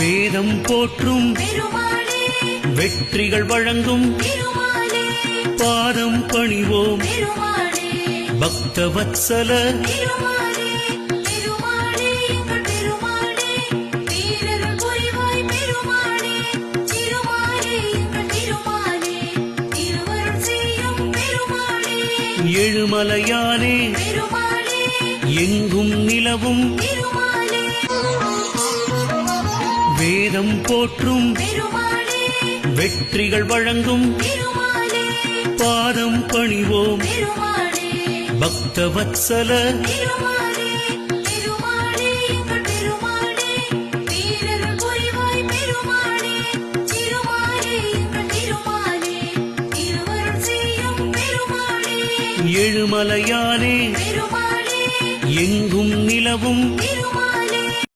வேதம் போற்றும் பெருமாளே வெற்றிகள் வழங்கும் பெருமாளே பாதம் பணிவோம் பெருமாளே பக்தவத்சல பெருமாளே பெருமாளே எங்கள் பெருமாளே வீரருள் புரிவாய் பெருமாளே திருமாலே எங்கள் திருமாலே திருவருள் செய்யும் பெருமாளே எழுமலையானே பெருமாளே எங்கும் நிலவும் பெருமாளே வேதம் போற்றும் பெருமாளே வெற்றிகள் வழங்கும் பெருமாளே பாதம் பணிவோம் பெருமாளே பக்தவத்சல பெருமாளே பெருமாளே எங்கள் பெருமாளே வீரருள் புரிவாய் பெருமாளே திருமாலே எங்கள் திருமாலே திருவருள் செய்யும் பெருமாளே எழுமலையானே பெருமாளே எங்கும் நிலவும் பெருமாளே